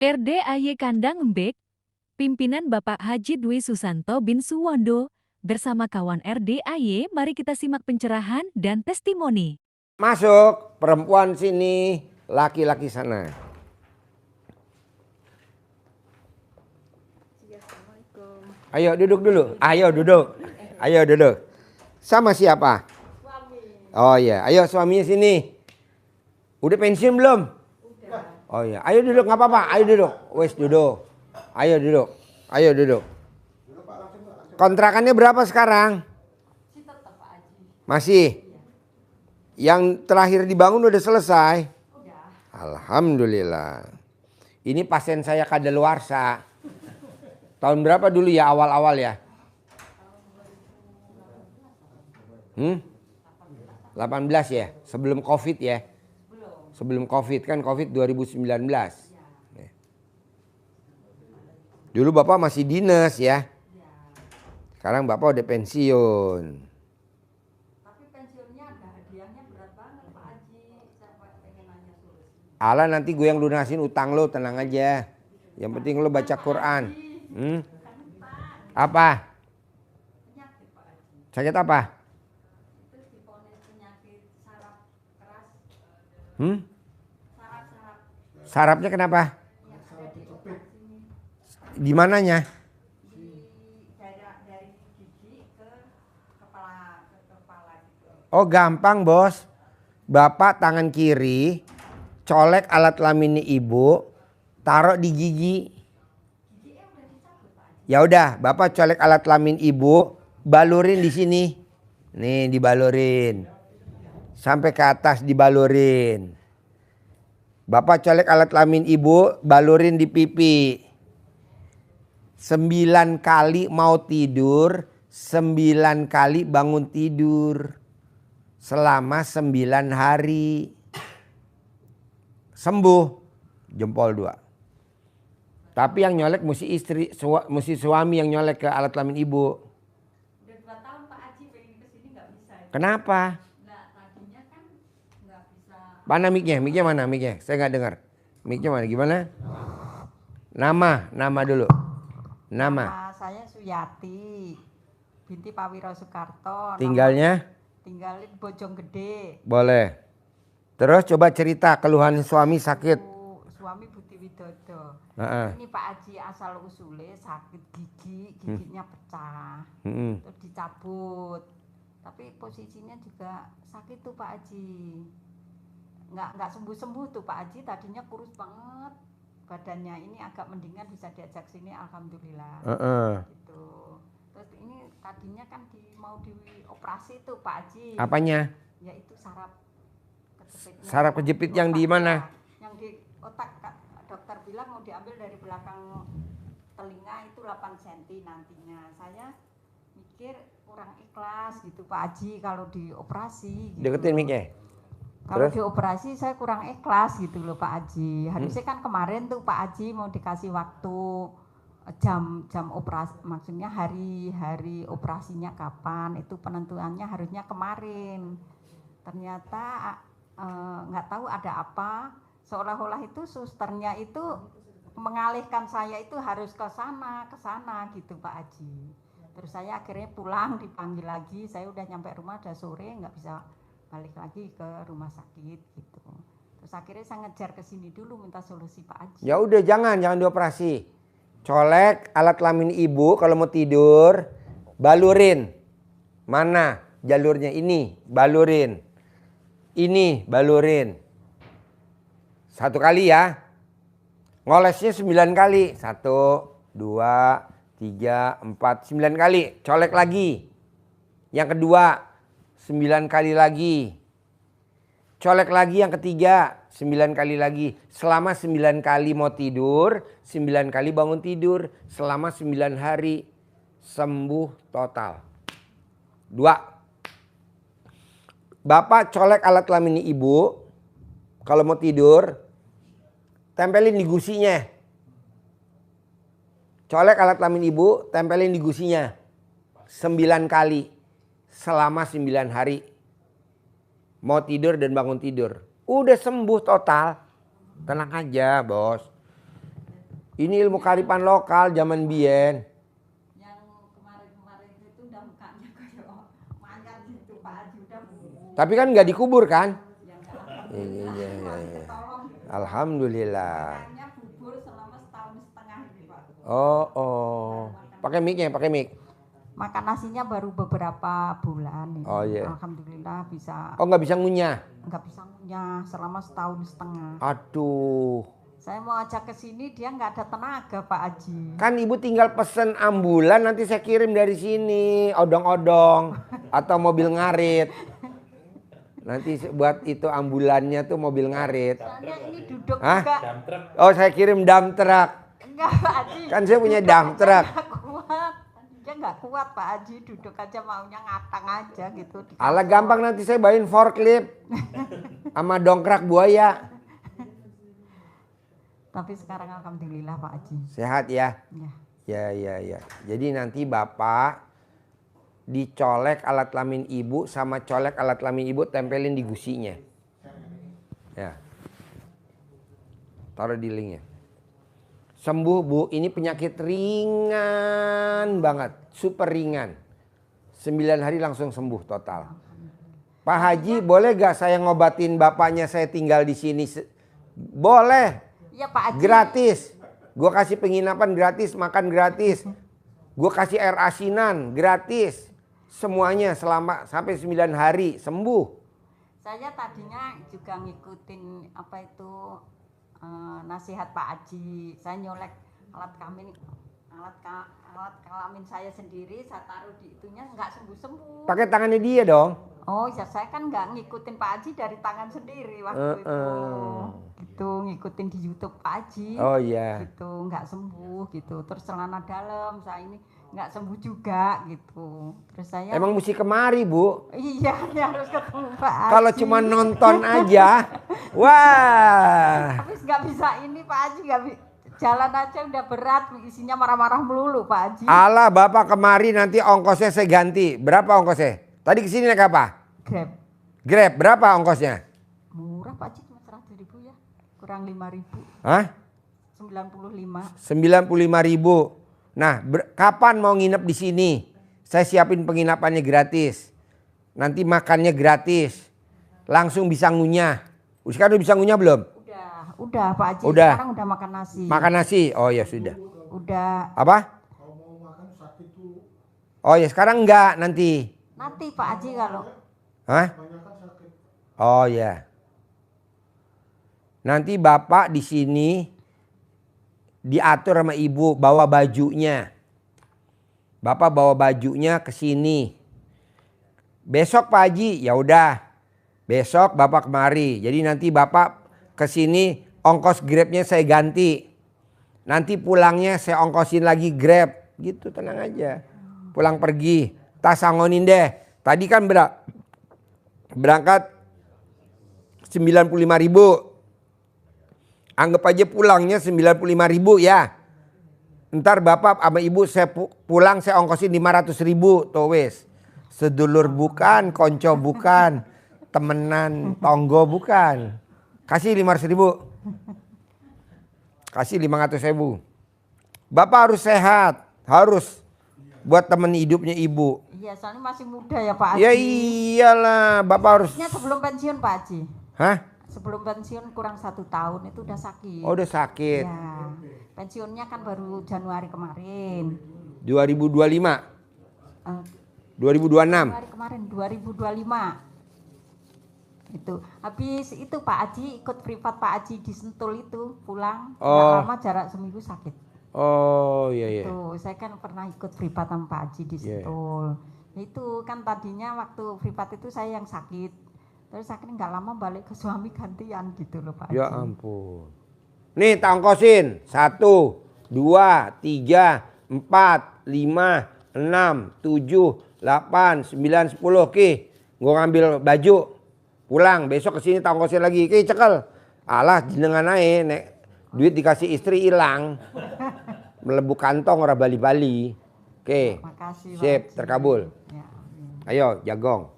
RDAY Kandang Embek, pimpinan Bapak Haji Dwi Susanto bin Suwondo, bersama kawan RDAY, mari kita simak pencerahan dan testimoni. Masuk, perempuan sini, laki-laki sana. Ayo duduk dulu, ayo duduk. Ayo duduk. Sama siapa? Oh iya, ayo suaminya sini. Udah pensiun belum? Udah. Oh iya, ayo duduk nggak apa-apa, ayo duduk. Wes duduk. Ayo duduk. Ayo duduk. Kontrakannya berapa sekarang? Masih. Yang terakhir dibangun udah selesai? Alhamdulillah. Ini pasien saya kadaluarsa. Tahun berapa dulu ya awal-awal ya? 18 ya? Sebelum Covid ya? Sebelum Covid kan Covid 2019. Dulu Bapak masih dinas ya? Sekarang Bapak udah pensiun. Tapi pensiunnya ada hadiahnya berat banget Pak Haji. Saya pengen nanya solusi. Ala nanti gue yang lunasin utang lo, tenang aja. Yang penting lo baca Quran. Apa? Penyakit Pak Haji. Sakit apa? Itu diponis penyakit saraf keras. Saraf-saraf Sarapnya kenapa? yang ada di otak sini. Di mananya? Di daerah dari gigi ke kepala gitu. Oh gampang bos. Bapak tangan kiri colek alat kelamin ibu, taruh di gigi. Giginya udah dicabut Pak Haji. Ya udah, Bapak colek alat kelamin ibu, balurin di sini. Nih dibalurin. Sampai ke atas dibalurin. Bapak colek alat kelamin ibu, balurin di pipi. 9 kali mau tidur, 9 kali bangun tidur. Selama 9 hari. Sembuh. Jempol 2. Tapi yang nyolek mesti mesti suami yang nyolek ke alat kelamin ibu. Udah 2 tahun Pak Haji pengen kesini nggak bisa. Kenapa? Nah tadinya kan nggak bisa. Mana mic-nya? Mic-nya mana mic-nya? Saya nggak dengar. Mic-nya mana? Gimana? Nama dulu. Nama. Saya Suyati binti Pak Wiro Soekarto. Tinggalnya? Tinggalin Bojonggede. Boleh. Terus coba cerita keluhan suami sakit. Suami Buti Widodo. Heeh. Ini Pak Haji asal usulnya sakit giginya pecah. Terus dicabut. Tapi posisinya juga sakit tuh Pak Haji. Nggak sembuh-sembuh tuh Pak Haji, tadinya kurus banget. Badannya ini agak mendingan, bisa diajak sini alhamdulillah. Gitu. Terus ini tadinya kan mau dioperasi tuh Pak Haji. Apanya? Yaitu saraf kejepitnya. Saraf kejepit yang di mana? Yang di otak. Dokter bilang mau diambil dari belakang telinga itu 8 cm nantinya. Saya mikir kurang ikhlas gitu Pak Haji kalau dioperasi gitu. Deketin mic-nya. Kalau Terus? dioperasi saya kurang ikhlas gitu loh Pak Haji. Harusnya kan kemarin tuh Pak Haji mau dikasih waktu jam operasi, maksudnya hari operasinya kapan, itu penentuannya harusnya kemarin. Ternyata nggak tahu ada apa, seolah-olah itu susternya itu mengalihkan saya itu harus ke sana gitu Pak Haji. Terus saya akhirnya pulang, dipanggil lagi, saya udah nyampe rumah udah sore, nggak bisa balik lagi ke rumah sakit gitu. Terus akhirnya saya ngejar ke sini dulu minta solusi Pak Haji. Ya udah jangan dioperasi. Colek alat kelamin ibu kalau mau tidur, balurin. Mana jalurnya? Ini, balurin. Ini, balurin. 1 kali ya. Ngolesnya 9 kali. 1, 2, 3, 4, 9 kali. Colek lagi. Yang kedua, 9 kali lagi. Colek lagi yang ketiga, 9 kali lagi. Selama 9 kali mau tidur, 9 kali bangun tidur. Selama 9 hari sembuh total. 2. Bapak colek alat kelamin ibu. Kalau mau tidur, tempelin di gusinya. Colek alat kelamin ibu, tempelin di gusinya. 9 kali. Selama 9 hari. Mau tidur dan bangun tidur. Udah sembuh total. Tenang aja bos. Ini ilmu kearifan lokal zaman biyen. Yang kemarin-kemarin itu udah mukanya kayak mayat gitu Pak Haji udah. Tapi kan nggak dikubur kan? Ya enggak. Iya. Tolong. Alhamdulillah. Makanya bubur selama setahun setengah ini Pak. Oh. Pakai mic-nya, pakai mic. Makan nasinya baru beberapa bulan ini. Oh, iya. Alhamdulillah bisa. Oh, nggak bisa ngunyah. Nggak bisa ngunyah selama setahun setengah. Aduh. Saya mau ajak ke sini dia nggak ada tenaga Pak Haji. Kan ibu tinggal pesen ambulan nanti saya kirim dari sini. Odong-odong. Atau mobil ngarit. Nanti buat itu ambulannya tuh mobil ngarit. Soalnya ini duduk Hah? juga. Oh, saya kirim dump truck. Enggak Pak Haji. Kan saya punya Duduk dump aja truck. nggak kuat. Dia nggak kuat Pak Haji. Duduk aja maunya ngatang aja gitu. di Alah kantor. gampang nanti saya bawain forklift. Sama dongkrak buaya. Tapi sekarang alhamdulillah Pak Haji. Sehat ya? Ya. Ya. Jadi nanti Bapak dicolek alat kelamin ibu sama colek alat kelamin ibu tempelin di gusinya. Ya. Taruh di linknya. Sembuh Bu, ini penyakit ringan banget, super ringan. 9 hari langsung sembuh total. Pak Haji, boleh gak saya ngobatin bapaknya saya tinggal di sini? Boleh. Iya Pak Haji. Gratis. Gue kasih penginapan gratis, makan gratis. Gue kasih air asinan gratis. Semuanya selama sampai 9 hari sembuh. Saya tadinya juga ngikutin apa itu nasihat Pak Haji. Saya nyolek alat kelamin saya sendiri, saya taruh di itunya nggak sembuh-sembuh. Pakai tangannya dia dong. Oh ya saya kan nggak ngikutin Pak Haji dari tangan sendiri waktu itu. Gitu ngikutin di YouTube Pak Haji. Oh iya. Gitu nggak sembuh gitu. Terus celana dalam saya ini nggak sembuh juga gitu. Terus saya Emang mesti kemari Bu. iya harus ketemu Pak Haji. Kalau cuma nonton aja. Wah. Tapi nggak bisa ini Pak Haji nggak jalan aja udah berat isinya marah-marah melulu Pak Haji. Alah Bapak kemari nanti ongkosnya saya ganti. Berapa ongkosnya? Tadi kesini naik apa? Grab. Grab berapa ongkosnya? Murah Pak Haji cuma 100.000 ya. Kurang 5.000. Hah? 95. 95.000. Nah, kapan mau nginep di sini? Saya siapin penginapannya gratis. Nanti makannya gratis. Langsung bisa ngunyah. Sekarang udah bisa ngunyah belum? Udah Pak Haji. Udah. Sekarang udah makan nasi. Makan nasi? Oh ya sudah. Udah. Apa? Oh ya sekarang enggak nanti. Nanti Pak Haji kalau. Hah? Oh ya. Nanti Bapak di sini diatur sama ibu bawa bajunya. Bapak bawa bajunya ke sini. Besok Pak Haji, ya udah. Besok Bapak kemari. Jadi nanti Bapak ke sini ongkos Grabnya saya ganti. Nanti pulangnya saya ongkosin lagi Grab. Gitu tenang aja. Pulang pergi. Tas sangonin deh. Tadi kan berangkat 95.000. Anggap aja pulangnya 95.000 ya. Ntar Bapak sama Ibu saya pulang saya ongkosin 500.000 tuh wes. Sedulur bukan, konco bukan, temenan, tonggo bukan. Kasih 500.000. Kasih 500.000. Bapak harus sehat, harus buat temen hidupnya Ibu. Iya soalnya masih muda ya Pak Haji. Ya iyalah, Bapak harus. Sebelum pensiun Pak Haji. Hah? Sebelum pensiun kurang 1 tahun itu udah sakit. Oh udah sakit. Ya, pensiunnya kan baru Januari kemarin. 2025. 2026. Januari kemarin 2025. Itu habis itu Pak Haji ikut privat Pak Haji di Sentul itu pulang. Nggak lama jarak seminggu sakit. Oh iya. Tuh saya kan pernah ikut privat sama Pak Haji di Sentul. Itu kan tadinya waktu privat itu saya yang sakit. Terus akhirnya nggak lama balik ke suami gantian gitu loh Pak Haji. Ya ampun. Nih tak ongkosin. 1, 2, 3, 4, 5, 6, 7, 8, 9, 10. Oke. Gue ngambil baju. Pulang. Besok kesini tak ongkosin lagi. Oke cekel. Alah jenengan aja. Nek. Duit dikasih istri hilang. Melebu kantong orang Bali-Bali. Oke. Makasih, Sip. Terkabul. Ya, Ayo jagong.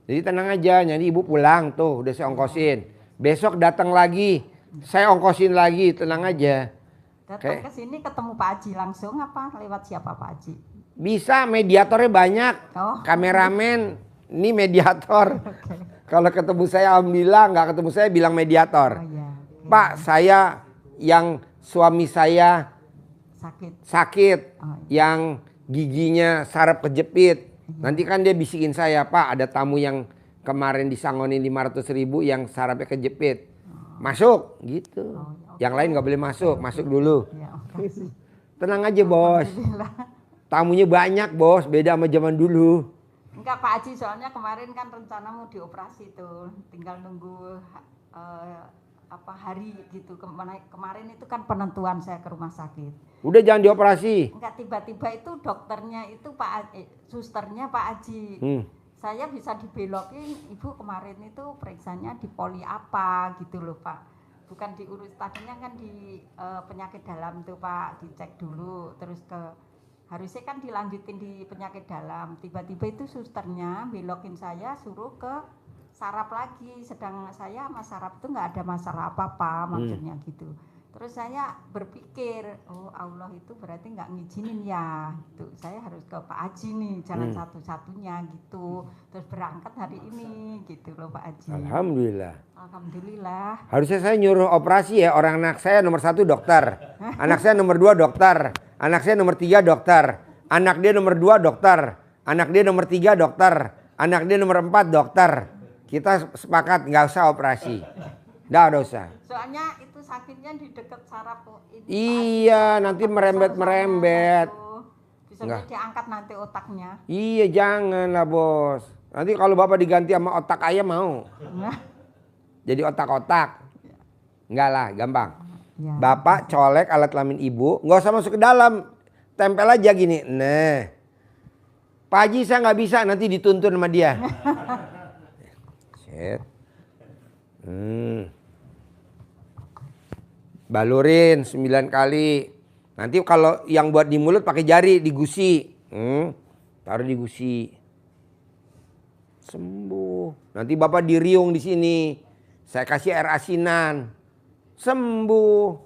Jadi tenang aja, jadi ibu pulang tuh udah saya ongkosin. Besok datang lagi, saya ongkosin lagi, tenang aja. Datang ke sini ketemu Pak Haji langsung apa lewat siapa Pak Haji? Bisa, mediatornya banyak. Oh. Kameramen, ini mediator. Oke. Kalau ketemu saya alhamdulillah, nggak ketemu saya bilang mediator. Oh iya. Oke. Pak, saya yang suami saya sakit, Oh, iya. yang giginya saraf kejepit. Nanti kan dia bisikin saya, Pak ada tamu yang kemarin disangonin 500.000 yang sarafnya kejepit. Masuk gitu. Oh, iya, oke. Yang lain nggak boleh masuk, masuk dulu. Ya, makasih. Tenang aja bos. Alhamdulillah. Tamunya banyak bos, beda sama zaman dulu. Enggak Pak Haji, soalnya kemarin kan rencana mau dioperasi tuh, tinggal nunggu hari gitu. Kemarin itu kan penentuan saya ke rumah sakit. Udah jangan dioperasi. Enggak, tiba-tiba itu dokternya itu susternya Pak Haji. Saya bisa dibelokin, ibu kemarin itu periksanya di poli apa gitu loh Pak. Bukan diurus, tadinya kan di penyakit dalam tuh Pak, dicek dulu, terus harusnya kan dilanjutin di penyakit dalam. Tiba-tiba itu susternya belokin saya suruh ke saraf lagi, sedang saya sama saraf itu nggak ada masalah apa-apa maksudnya gitu. Terus saya berpikir, oh Allah itu berarti nggak ngizinin ya, gitu. Saya harus ke Pak Haji nih, jalan satu-satunya gitu. Terus berangkat hari ini, gitu loh Pak Haji. Alhamdulillah. Alhamdulillah. Harusnya saya nyuruh operasi ya, orang anak saya nomor 1 dokter, anak saya nomor 2 dokter, anak saya nomor 3 dokter, anak dia nomor 2 dokter, anak dia nomor 3 dokter, anak dia nomor 4 dokter. Kita sepakat nggak usah operasi, nggak usah. Soalnya itu sakitnya di dekat saraf ini. Iya, nanti merembet-merembet. Bisa Enggak. diangkat nanti otaknya. Iya, jangan lah bos. Nanti kalau bapak diganti sama otak ayam mau. Jadi otak-otak. Enggak lah, gampang. Ya. Bapak colek alat kelamin ibu, nggak usah masuk ke dalam. Tempel aja gini. Nah, Pak Haji saya nggak bisa, nanti dituntun sama dia. Set. Balurin 9 kali. Nanti kalau yang buat di mulut pakai jari digusi. Taruh di gusi. Sembuh. Nanti bapak diriung di sini. Saya kasih air asinan. Sembuh.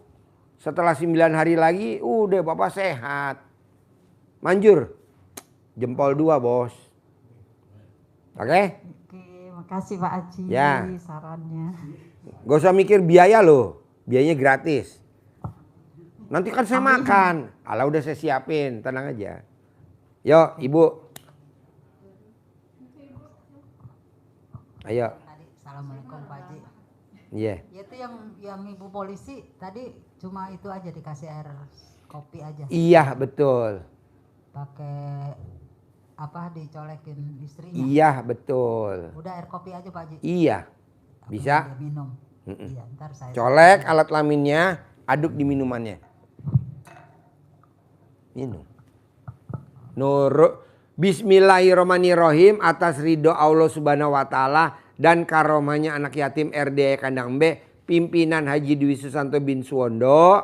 Setelah 9 hari lagi udah bapak sehat. Manjur. Jempol 2 bos. Oke? Oke, makasih Pak Haji Ya. sarannya. Gak usah mikir biaya loh. Biayanya gratis. Nanti kan saya makan. Alah udah saya siapin, tenang aja. Yuk ibu. Ayo. Tadi assalamualaikum Pak Haji. Iya. Ya itu yang ibu polisi tadi cuma itu aja dikasih air kopi aja. Iya betul. Pakai apa dicolekin istrinya. Iya betul. Udah air kopi aja Pak Haji. Iya. Apa Bisa. dia minum. Iya, ntar saya Colek alat kelaminnya, aduk di minumannya. Minum. Bismillahirrahmanirrahim, atas ridho Allah Subhanahu wa taala dan karomahnya anak yatim RDA Kandang B, pimpinan Haji Dwi Susanto bin Suwondo,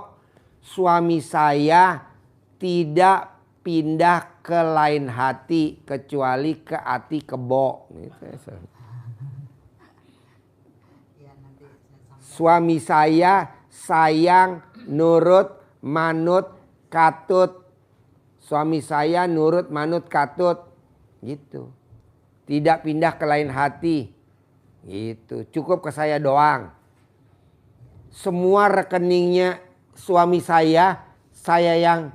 suami saya tidak pindah ke lain hati kecuali ke hati kebo. Iya, nanti saya sampaikan. Suami saya sayang, nurut, manut, katut. Suami saya nurut, manut, katut. Gitu. Tidak pindah ke lain hati. Gitu. Cukup ke saya doang. Semua rekeningnya suami saya yang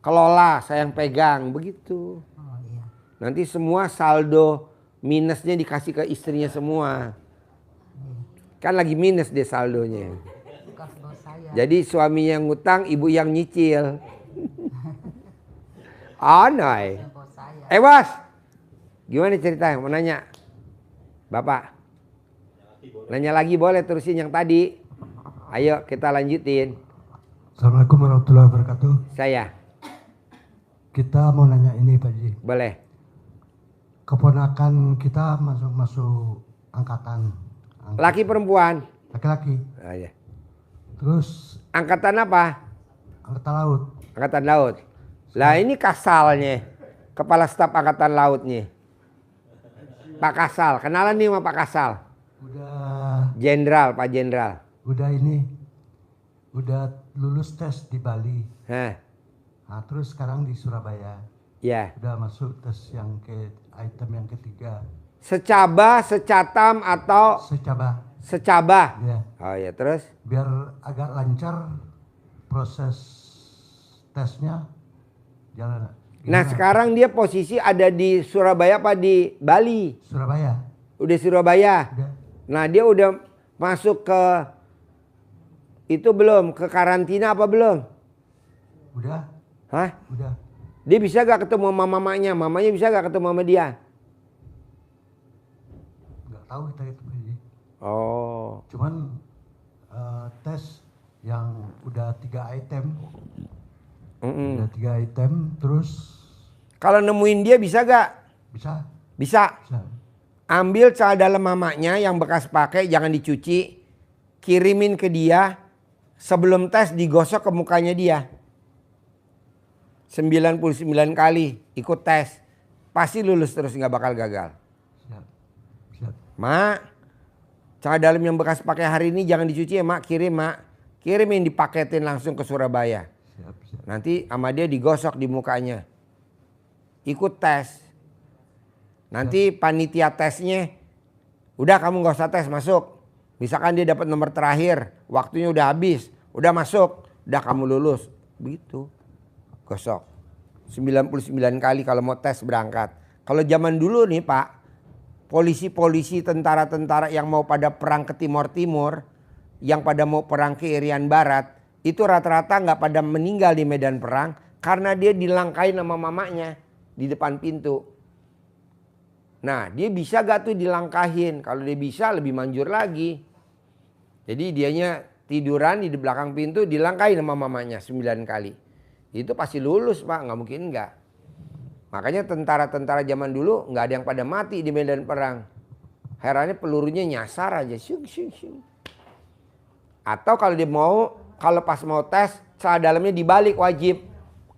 kelola, saya yang pegang. Begitu. Oh iya. Nanti semua saldo minusnya dikasih ke istrinya semua. Kan lagi minus deh saldonya. Bekas bos saya. Jadi suaminya yang ngutang, ibu yang nyicil. Aneh. Bos saya. Bos, gimana ceritanya? Mau nanya? Bapak? Nanya lagi boleh, terusin yang tadi. Ayo kita lanjutin. Assalamualaikum warahmatullahi wabarakatuh. Saya, Kita mau nanya ini Pak Haji. boleh. Keponakan kita masuk angkatan. Laki perempuan? Laki-laki. Ah, ya. Terus Angkatan apa? angkatan laut. Angkatan laut. Lah ini Kasalnya. Kepala Staf Angkatan Lautnya. Pak Kasal. Kenalan nih sama Pak Kasal. Udah Jenderal, Pak Jenderal. ini udah lulus tes di Bali. Hah, Nah, terus sekarang di Surabaya. ya. Udah masuk tes yang item yang ketiga. Secaba, secatam atau Secaba. secaba. Ya, Oh ya, terus? biar agak lancar proses tesnya jalan. Nah, Gimana? sekarang dia posisi ada di Surabaya apa di Bali? Surabaya. Udah Surabaya. Udah. Nah, dia udah masuk ke itu belum? Ke karantina apa belum? Udah. Hah? Udah. Dia bisa gak ketemu sama mamanya? Mamanya bisa gak ketemu sama dia? Nggak tahu kita itu Pak Haji. Oh. Cuman tes yang udah 3 item. Mm-mm. Udah 3 item terus Kalau nemuin dia bisa gak? bisa. Bisa. Bisa. Ambil celana dalam mamanya yang bekas pakai, jangan dicuci. Kirimin ke dia. Sebelum tes digosok ke mukanya dia. 99 kali ikut tes. Pasti lulus terus, nggak bakal gagal. Siap. Siap. Mak, celana dalam yang bekas pakai hari ini jangan dicuci ya mak. Kirim mak. Kirimin dipaketin langsung ke Surabaya. Siap. Siap. Nanti sama dia digosok di mukanya. Ikut tes. Nanti panitia tesnya, udah kamu gak usah tes, masuk. Misalkan dia dapat nomor terakhir, waktunya udah habis, udah masuk, udah kamu lulus. Begitu. Gosok. 99 kali kalau mau tes berangkat. Kalau zaman dulu nih Pak, polisi-polisi, tentara-tentara yang mau pada perang ke Timur-Timur, yang pada mau perang ke Irian Barat, itu rata-rata nggak pada meninggal di medan perang karena dia dilangkain sama mamanya di depan pintu. Nah, dia bisa gak tuh dilangkahin? Kalau dia bisa lebih manjur lagi. Jadi dianya tiduran di belakang pintu dilangkahin sama mamanya 9 kali. Itu pasti lulus Pak, nggak mungkin enggak. Makanya tentara-tentara zaman dulu nggak ada yang pada mati di medan perang. Herannya pelurunya nyasar aja. Syung, syung, syung. Atau kalau dia mau, kalau pas mau tes, celana dalamnya dibalik wajib.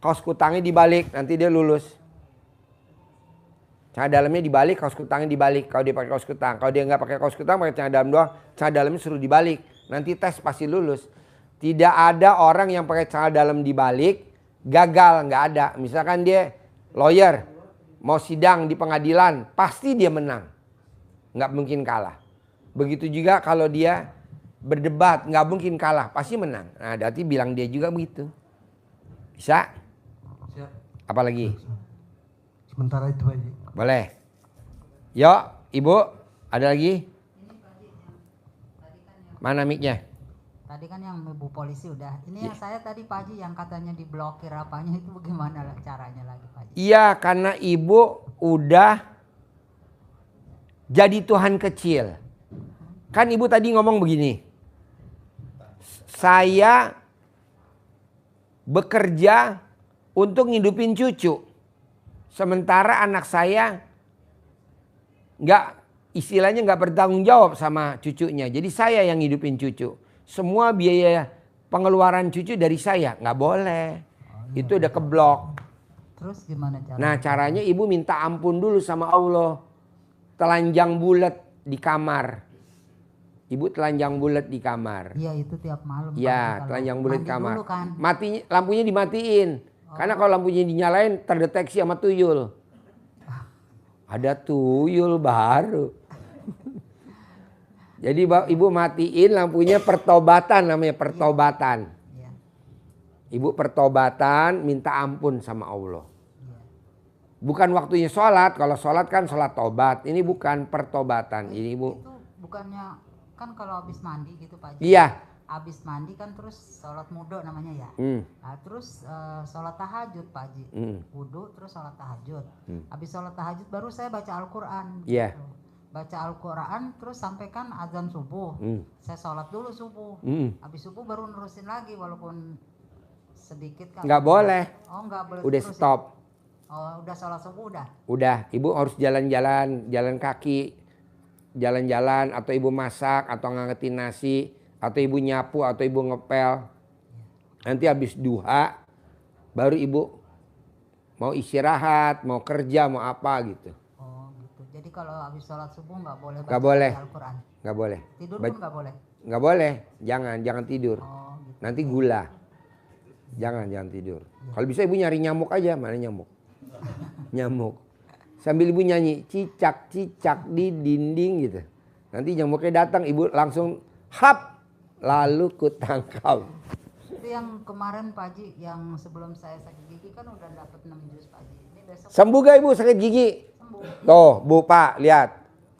Kaos kutangnya dibalik, nanti dia lulus. Celana dalamnya dibalik, kaos kutangnya dibalik. Kalau dia pakai kaos kutang, kalau dia nggak pakai kaos kutang, pakai celana dalam doang, celana dalamnya suruh dibalik. Nanti tes pasti lulus. Tidak ada orang yang pakai celana dalam dibalik gagal, nggak ada. Misalkan dia lawyer, mau sidang di pengadilan, pasti dia menang. Nggak mungkin kalah. Begitu juga kalau dia berdebat, nggak mungkin kalah, pasti menang. Nah, berarti bilang dia juga begitu. Bisa? Siap. Apalagi? Sementara itu Pak Haji. Boleh. Yuk, Ibu, ada lagi? Mana mic-nya? Tadi kan yang ibu polisi udah. Ini yang saya tadi Pak Haji yang katanya diblokir apanya itu bagaimana lah caranya lagi Pak Haji? Iya, karena Ibu udah jadi Tuhan kecil. Kan Ibu tadi ngomong begini. Saya bekerja untuk ngidupin cucu. Sementara anak saya istilahnya nggak bertanggung jawab sama cucunya. Jadi saya yang ngidupin cucu. Semua biaya pengeluaran cucu dari saya. Nggak boleh. Itu udah keblok. Terus gimana caranya? Nah, caranya Ibu minta ampun dulu sama Allah. Telanjang bulat di kamar. Ibu telanjang bulat di kamar. Iya itu tiap malam. Pak Haji, Ya, kalau telanjang bulat di mandi kamar. dulu kan. Lampunya dimatiin. Karena kalau lampunya dinyalain terdeteksi sama tuyul. Ada tuyul baru. Jadi Ibu matiin lampunya, pertobatan namanya, pertobatan. Iya. Ibu pertobatan, minta ampun sama Allah. Iya. Bukan waktunya sholat. Kalau sholat kan sholat tobat. Ini bukan pertobatan. Ini Ibu. Itu bukannya kan kalau habis mandi gitu Pak Haji. Iya. Habis mandi kan terus sholat wudhu namanya ya. Nah, terus sholat tahajud Pak Haji. Wudhu terus sholat tahajud. Habis sholat tahajud baru saya baca Al-Quran. Iya. Gitu. Baca Al-Quran terus sampaikan azan subuh. Saya sholat dulu subuh. Habis subuh baru nerusin lagi walaupun sedikit kan. Nggak boleh. Oh nggak boleh. Udah terus ya? stop. Oh udah sholat subuh udah. Udah, Ibu harus jalan-jalan, jalan kaki, jalan-jalan, atau Ibu masak, atau ngangetin nasi, atau Ibu nyapu, atau Ibu ngepel. Nanti habis duha, baru Ibu mau istirahat, mau kerja, mau apa gitu. Oh gitu. Jadi kalau habis sholat subuh nggak boleh baca Nggak boleh. Al-Quran. Nggak boleh. Tidur pun nggak boleh. Nggak boleh, jangan tidur. Oh gitu. nanti gula. Jangan tidur. Kalau bisa ibu nyari nyamuk aja, mana nyamuk? Nyamuk. Sambil ibu nyanyi cicak di dinding gitu. Nanti nyamuknya datang, ibu langsung hap, lalu kutangkap. Itu yang kemarin Pak Haji, yang sebelum saya sakit gigi kan udah dapat 6 juz Pak Haji. Ini besok Sembuh gak ibu sakit gigi? sembuh. Tuh bu pak lihat.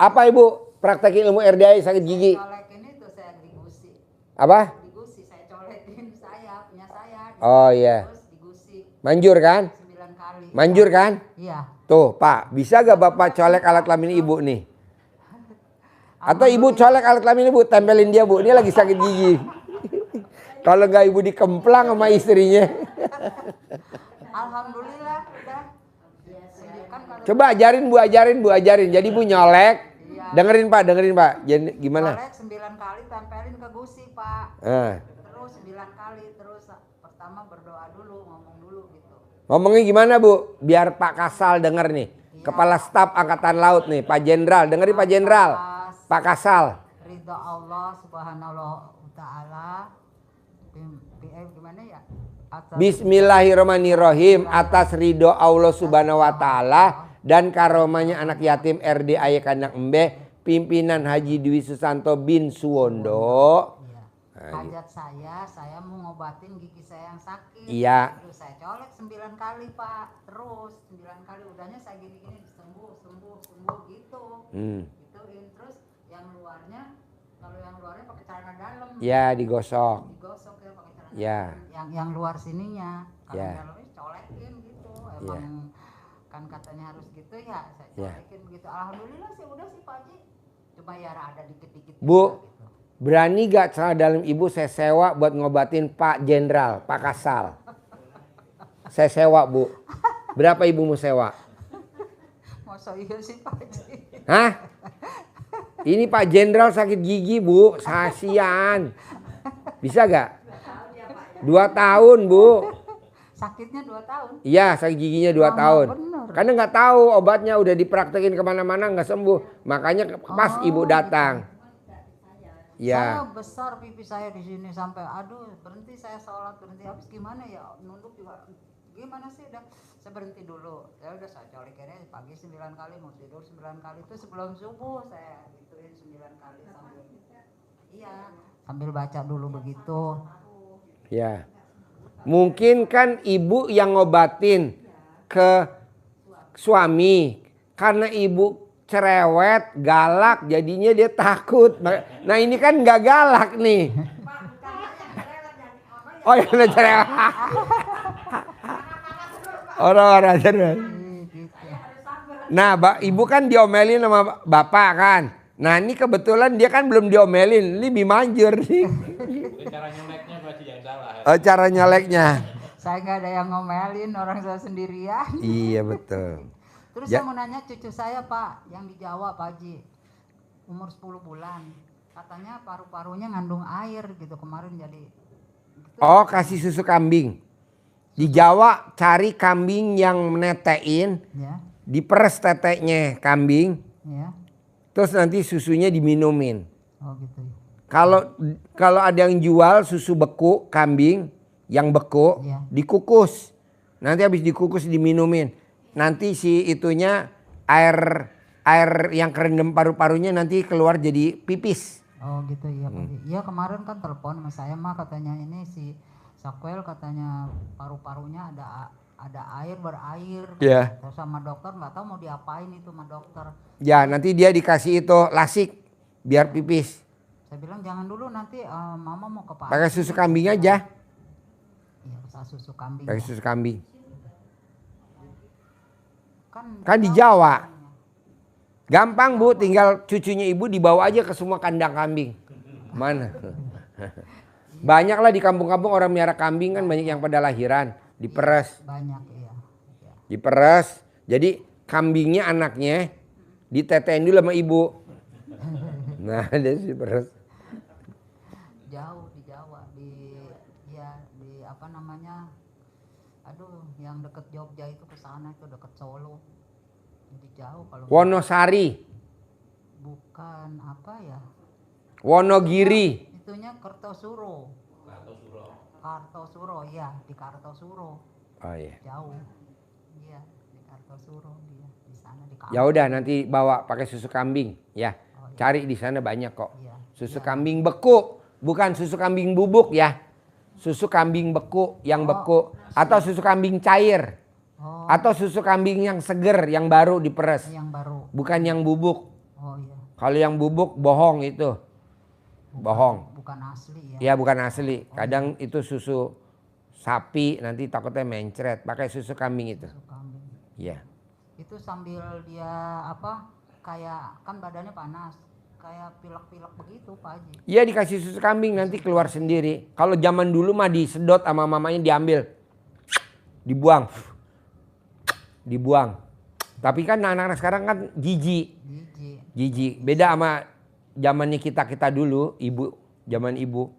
Apa ibu praktekin ilmu RDI sakit gigi? Colekin itu saya digusi. Apa? Digusi, saya colekin saya, punya saya. Oh iya. Terus digusi Manjur kan? 9 kali. Manjur kan? Iya. Tuh pak, bisa gak bapak colek alat kelamin ibu nih? Atau ibu colek alat kelamin ibu, tempelin dia bu, dia lagi sakit gigi. Kalau nggak ibu dikemplang sama istrinya. Alhamdulillah udah. Kan kalau Coba ajarin bu. Jadi bu nyolek. Iya. Dengerin pak. Jadi gimana? colek 9 kali tempelin ke gusi Pak. Nah, Terus 9 kali, terus pertama berdoa dulu, ngomong dulu gitu. ngomongnya gimana bu? Biar Pak Kasal denger nih. Kepala Staf Angkatan Laut nih, Pak Jenderal. Dengerin Pak Jenderal. Pak Kasal. Ridho Allah Subhanahu wa taala. Gimana ya? Bismillahirrahmanirrahim, atas ridho Allah Subhanahu wa taala dan karomanya anak yatim RDAY Kandang Embeh pimpinan Haji Dwi Susanto bin Suwondo. Iya. Hajat saya mau ngobatin gigi saya yang sakit. Iya. Terus saya colek 9 kali Pak. Terus 9 kali udahnya saya gini-gini sembuh gitu. Gituin. Terus yang luarnya, kalau yang luarnya pakai celana dalam. Ya digosok. Digosok ya pakai celana Ya. dalam. Yang luar sininya. Kalau Ya. dalamnya colekin gitu. Emang kan katanya harus gitu ya. Saya Ya. colekin begitu. Alhamdulillah sih udah sih Pak Haji. Cuma ya ada dikit-dikit. Bu, juga, gitu. berani gak celana dalam ibu saya sewa buat ngobatin Pak Jenderal, Pak Kasal? Saya sewa bu. Berapa ibu mau sewa? Masa iya sih Pak Haji? Hah? Ini Pak Jenderal sakit gigi bu, kasihan. Bisa gak? 2 tahun bu. Sakitnya 2 tahun. Iya sakit giginya 2 Lama tahun. bener. Karena nggak tahu obatnya udah dipraktekin kemana-mana nggak sembuh. Makanya pas ibu datang. Saya Ya, besar pipi saya di sini sampai aduh berhenti saya sholat berhenti habis gimana ya nunduk juga gimana sih udah saya berhenti dulu ya udah saya colekin aja pagi 9 kali mau tidur 9 kali itu sebelum subuh saya gituin 9 kali sambil iya sambil baca dulu begitu. ya. Mungkin kan ibu yang ngobatin ke suami karena ibu cerewet, galak, jadinya dia takut. Nah ini kan nggak galak nih. Oh ya udah cerewet. Orang-orang cerewet. Nah, ibu kan diomelin sama bapak kan. Nah ini kebetulan dia kan belum diomelin, ini bimanjur nih. Cara nyoleknya berarti yang salah. Oh, cara nyoleknya. Saya nggak ada yang ngomelin orang saya sendirian. Iya betul. Terus Ya. saya mau nanya cucu saya Pak yang di Jawa Pak Haji umur 10 bulan katanya paru-parunya ngandung air gitu kemarin jadi gitu. Oh kasih susu kambing. Di Jawa cari kambing yang menetein, Ya, diperes teteknya kambing, ya. terus nanti susunya diminumin. Oh gitu. Kalau ada yang jual susu beku kambing yang beku, Iya. dikukus. Nanti habis dikukus diminumin. Nanti si itunya air yang kerendam paru-parunya nanti keluar jadi pipis. Oh gitu ya Pak Haji. Iya kemarin kan telepon sama saya mah katanya ini si Sakwel katanya paru-parunya ada air berair. Iya. Terus sama dokter nggak tahu mau diapain itu sama dokter. Ya nanti dia dikasih itu lasik biar pipis. Saya bilang jangan dulu nanti mama mau ke Pak Pakai Haji." susu kambing aja. Iya usah susu kambing. Pakai ya. susu kambing. Kan Di Jawa. Gampang bu, tinggal cucunya ibu dibawa aja ke semua kandang kambing. Mana? Banyak lah di kampung-kampung orang miara kambing kan banyak yang pada lahiran. Diperes. banyak iya. Ya. Diperes. Jadi kambingnya anaknya ditetein dulu sama ibu. Nah dia diperes. Jauh di Jawa di apa namanya aduh yang deket Jogja itu ke sana itu deket Solo jadi jauh kalau Wonosari. bukan apa ya Wonogiri. itunya Kertosuro Kartosuro, ya di Kartosuro. Oh iya. Jauh. Iya, di Kartosuro dia di sana di Ya udah nanti bawa pakai susu kambing ya. Oh, iya. Cari di sana banyak kok. Iya. Susu Iya. kambing beku, bukan susu kambing bubuk ya. Susu kambing beku yang beku atau susu kambing cair. Oh, Atau susu kambing yang seger yang baru diperes. yang baru. Bukan yang bubuk. Oh iya. Kalau yang bubuk bohong itu. Bohong. Bukan asli ya. Ya bukan asli. Kadang itu susu sapi nanti takutnya mencret. Pakai susu kambing itu. Susu kambing. Iya. Itu sambil dia apa? Kayak kan badannya panas. Kayak pilek-pilek begitu Pak Haji. Iya dikasih susu kambing nanti keluar sendiri. Kalau zaman dulu mah disedot sama mamanya diambil. Dibuang. Dibuang. Tapi kan anak-anak sekarang kan jijik. Jijik. Beda sama zamannya kita dulu, ibu, zaman ibu.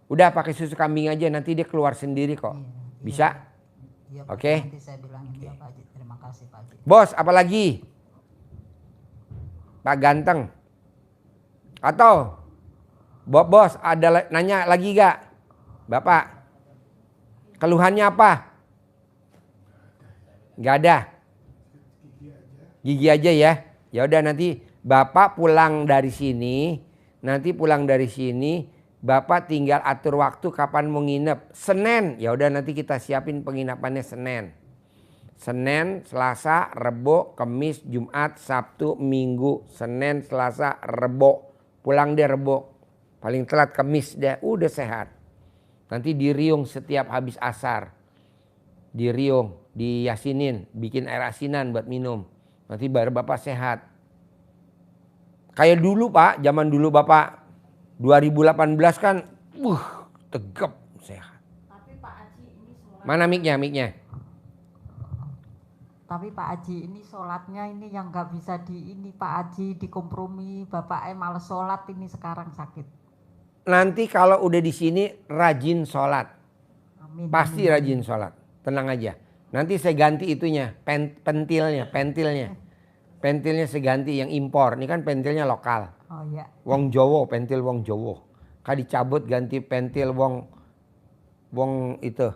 Udah pakai susu kambing aja nanti dia keluar sendiri kok. Iya, Bisa? Iya, Pak. Oke. Nanti saya bilangin ya Pak Haji. Terima kasih Pak Haji. Bos, apalagi? Pak Ganteng. Atau bos ada nanya lagi gak? Bapak. Keluhannya apa? Gak ada. Gigi aja ya. Ya udah nanti Bapak pulang dari sini, nanti pulang dari sini, Bapak tinggal atur waktu kapan mau nginep. Senin, ya udah nanti kita siapin penginapannya Senin. Senin, Selasa, Rebo, Kamis, Jumat, Sabtu, Minggu, Senin, Selasa, Rebo. Pulang deh Rebo. Paling telat Kamis deh, udah sehat. Nanti diriung setiap habis asar. Diriung, diyasinin, bikin air asinan buat minum. Nanti baru Bapak sehat. Kayak dulu Pak, zaman dulu Bapak 2018 kan, tegap sehat. Tapi Pak Haji ini sholat. Mana mic-nya? Tapi Pak Haji ini sholatnya ini yang nggak bisa Pak Haji dikompromi. Bapak males sholat ini sekarang sakit. Nanti kalau udah di sini rajin sholat. Amin. Pasti rajin sholat. Tenang aja. Nanti saya ganti itunya, pentilnya. Pentilnya saya ganti yang impor. Ini kan pentilnya lokal. Oh iya. Wong Jowo, pentil Wong Jowo. Kan dicabut ganti pentil Wong itu.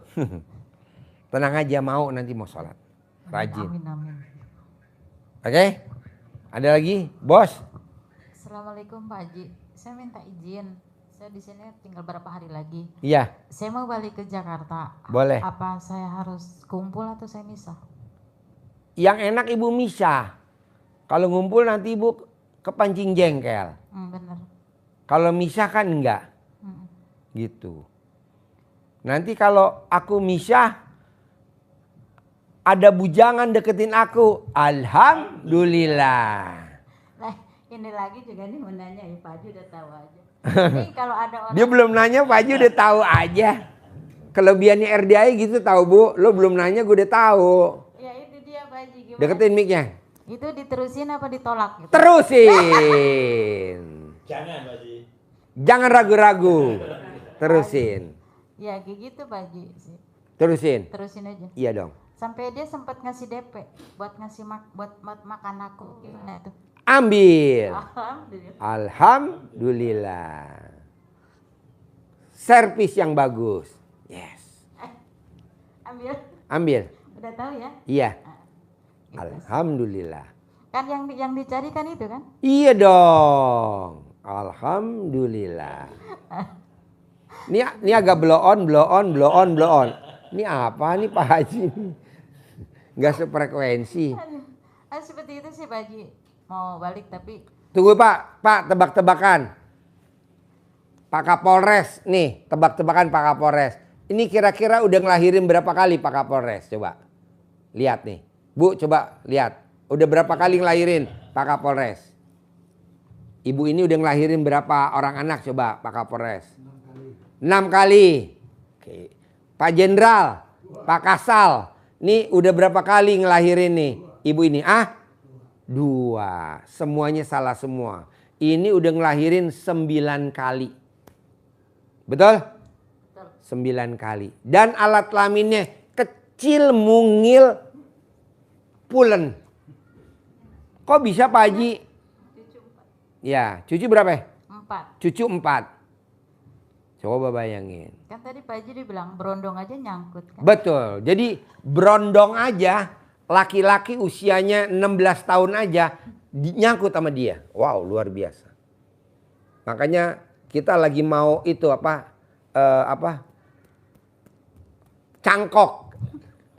Tenang aja mau nanti mau sholat. Rajin. Amin. Oke? Ada lagi? Bos? Assalamualaikum Pak Haji. Saya minta izin. Saya di sini tinggal berapa hari lagi. Iya. Saya mau balik ke Jakarta. Boleh. Apa saya harus kumpul atau saya misah? Yang enak ibu misah. Kalau ngumpul nanti ibu kepancing jengkel. Bener. Kalau misah kan enggak. Hmm. Gitu. Nanti kalau aku misah, ada bujangan deketin aku. Alhamdulillah. Nah ini lagi juga nih menanya ya Pak Haji udah tahu aja. Ini kalau ada orang. Dia belum nanya, Pak Haji udah tahu aja. Kelebihannya RDI gitu tahu Bu. Lo belum nanya gue udah tahu. Ya itu dia Pak Haji. Gimana? Deketin mic-nya. Itu diterusin apa ditolak? Gitu? Terusin. Jangan Pak Haji. Jangan ragu-ragu. Terusin. Ya kayak gitu Pak Haji. Terusin. Terusin aja. Iya dong. Sampai dia sempat ngasih DP buat ngasih buat makan aku. Gimana itu? Ambil. Alhamdulillah. Alhamdulillah. Servis yang bagus. Yes. Ambil. Ambil. Udah tahu ya? Iya. Gitu. Alhamdulillah. Kan yang dicari kan itu kan? Iya dong. Alhamdulillah. Ini agak blow on. Ini apa nih Pak Haji? Gak sefrekuensi. Seperti itu sih Pak Haji. Mau balik tapi. Tunggu Pak tebak-tebakan. Pak Kapolres nih, tebak-tebakan Pak Kapolres. Ini kira-kira udah ngelahirin berapa kali Pak Kapolres? Coba lihat nih. Bu coba lihat. Udah berapa kali ngelahirin Pak Kapolres? Ibu ini udah ngelahirin berapa orang anak coba Pak Kapolres? 6 kali. Oke. Pak Jenderal, Pak Kasal. Nih udah berapa kali ngelahirin nih ibu ini? 2. Semuanya salah semua. Ini udah ngelahirin 9 kali. Betul? 9 kali. Dan alat kelaminnya kecil, mungil, pulen. Kok bisa Pak Haji? Ya, cucu berapa? 4. Cucu 4. Coba bayangin. Kan tadi Pak Haji dibilang berondong aja nyangkut kan. Betul. Jadi berondong aja, laki-laki usianya 16 tahun aja nyangkut sama dia. Wow, luar biasa. Makanya kita lagi mau itu cangkok.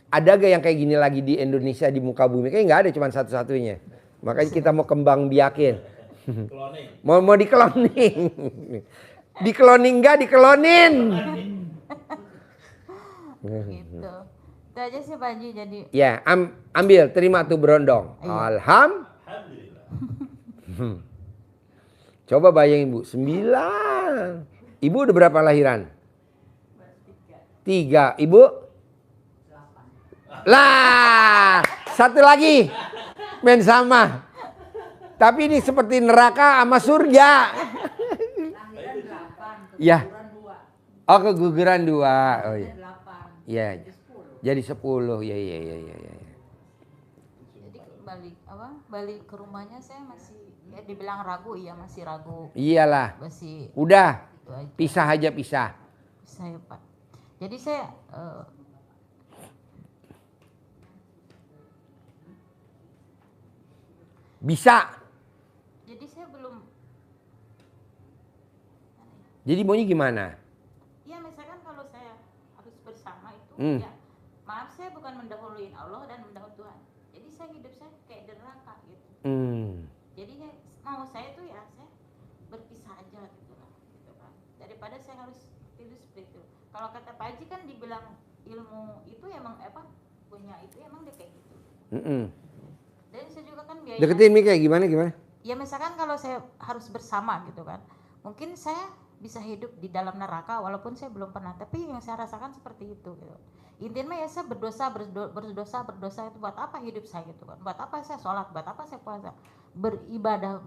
Ada gak yang kayak gini lagi di Indonesia di muka bumi? Kayaknya nggak ada, cuma satu-satunya. Makanya kita mau kembang biakin. mau dikloning. Dikloning nggak diklonin. Gitu. Itu aja sih Pak Haji jadi. Ya, ambil, terima tuh berondong. Iya. Alhamdulillah. Coba bayangin Bu, 9. Ibu udah berapa lahiran? 3. Ibu? 8. Lah, satu lagi. Men sama. Tapi ini seperti neraka sama surga. Ya. Oh, keguguran 2. Oh iya. Iya. Jadi 10. Ya. Jadi balik ke rumahnya saya masih ya dibilang ragu, iya masih ragu. Iyalah. Masih Udah. itu aja. Pisah aja pisah. Saya Pak. Jadi saya Bisa. jadi saya belum. Jadi maunya gimana? Ya misalkan kalau saya harus bersama itu Hmm. ya maaf saya bukan mendahului Allah dan mendahului Tuhan. Jadi saya hidup saya kayak di neraka gitu. Jadi mau saya tuh ya saya berpisah aja gitu kan. Daripada saya harus hidup seperti itu. Kalau kata Pak Haji kan dibilang ilmu itu emang punya itu emang dia kayak gitu. Dan saya juga kan biaya. Deketin Mika gimana? Ya misalkan kalau saya harus bersama gitu kan. Mungkin saya bisa hidup di dalam neraka walaupun saya belum pernah, tapi yang saya rasakan seperti itu gitu. Intinya ya saya berdosa itu buat apa hidup saya gitu kan, buat apa saya sholat, buat apa saya puasa, beribadah,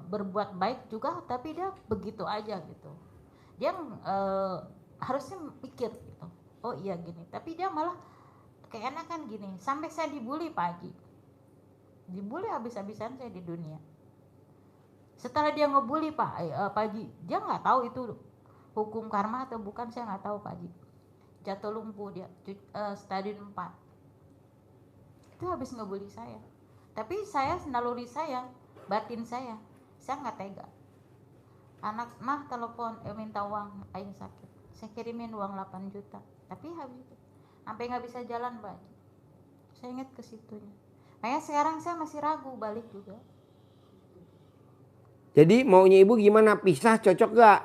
berbuat baik juga, tapi dia begitu aja gitu. Dia harusnya mikir gitu, oh iya gini, tapi dia malah keenakan gini, sampai saya dibully Pak Haji, dibully habis-habisan saya di dunia. Setelah dia ngebully Pak Haji, dia nggak tahu itu hukum karma atau bukan, saya nggak tahu Pak Haji. Jatuh lumpuh dia, stadium 4. Itu habis ngebully saya. Tapi saya naluri saya, batin saya nggak tega. Anak mah telepon, minta uang, aing sakit. Saya kirimin uang 8 juta. Tapi habis itu, sampai nggak bisa jalan Pak Haji. Saya ingat ke situnya. Makanya sekarang saya masih ragu balik juga. Jadi maunya ibu gimana? Pisah cocok gak?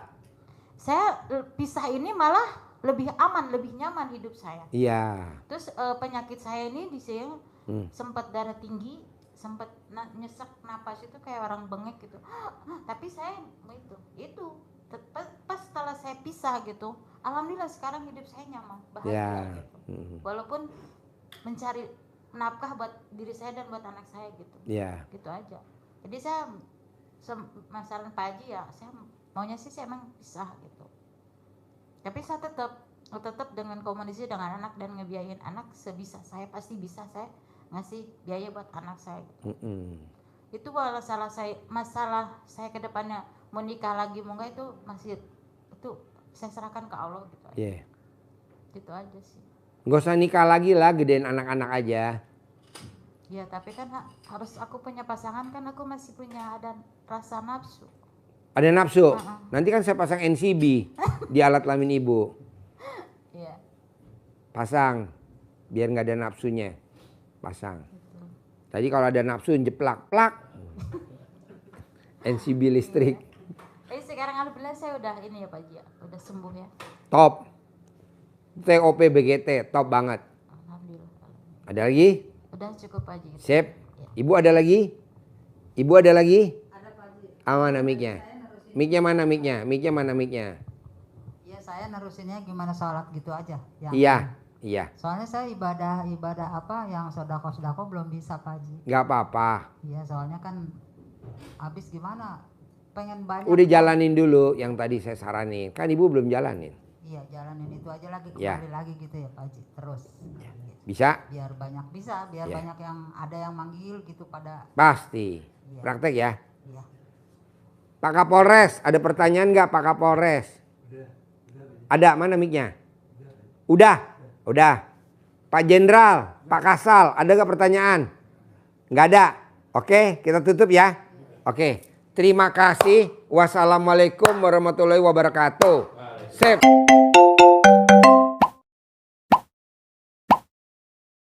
Saya pisah ini malah lebih aman, lebih nyaman hidup saya. Iya. Terus penyakit saya ini di sini sempat darah tinggi, sempat nyesek napas itu kayak orang bengek gitu. Tapi saya itu pas setelah saya pisah gitu, alhamdulillah sekarang hidup saya nyaman, bahagia gitu. Walaupun mencari nafkah buat diri saya dan buat anak saya gitu. Iya. Gitu aja. Jadi saya masalah Pak Haji ya, saya maunya sih saya emang pisah gitu. Tapi saya tetap dengan komunikasi dengan anak dan ngebiayain anak sebisa saya, pasti bisa saya ngasih biaya buat anak saya gitu. Itu masalah saya ke depannya mau nikah lagi mau enggak itu saya serahkan ke Allah gitu aja. Yeah. Gitu aja sih. Gak usah nikah lagi lah, gedein anak-anak aja. Ya tapi kan harus aku punya pasangan, kan aku masih punya ada rasa nafsu. Ada nafsu? Nanti kan saya pasang NCB di alat kelamin ibu. Iya. Pasang, biar nggak ada nafsunya. Pasang. Tadi kalau ada nafsu jeplak, plak. NCB listrik. Tapi sekarang alhamdulillah saya udah ini ya Pak Haji, udah sembuh ya. Top. TOP BGT, top banget. Alhamdulillah. Ada lagi? Udah cukup Pak Haji. Sip. Ibu ada lagi? Ibu ada lagi? Ada Pak Haji. Mana mic-nya? Mic-nya mana mic-nya? Mic-nya mana mic-nya? Ya saya nerusinnya gimana sholat gitu aja. Iya. Soalnya saya ibadah apa yang sodako belum bisa Pak Haji. Nggak apa-apa. Iya soalnya kan habis gimana pengen banyak. Udah jalanin dulu yang tadi saya saranin. Kan ibu belum jalanin. Iya jalanin itu aja lagi Ya. kembali lagi gitu ya Pak Haji terus. Bisa? Biar banyak bisa, biar Ya. banyak yang ada yang manggil gitu pada. Pasti. Iya. Praktek ya. Iya. Pak Kapolres, ada pertanyaan nggak Pak Kapolres? Ada, mana mic-nya? Udah. Pak Jenderal, Pak Kasal, ada gak pertanyaan? Nggak ada. Oke, kita tutup ya. Oke, terima kasih. Wassalamualaikum warahmatullahi wabarakatuh. Sip.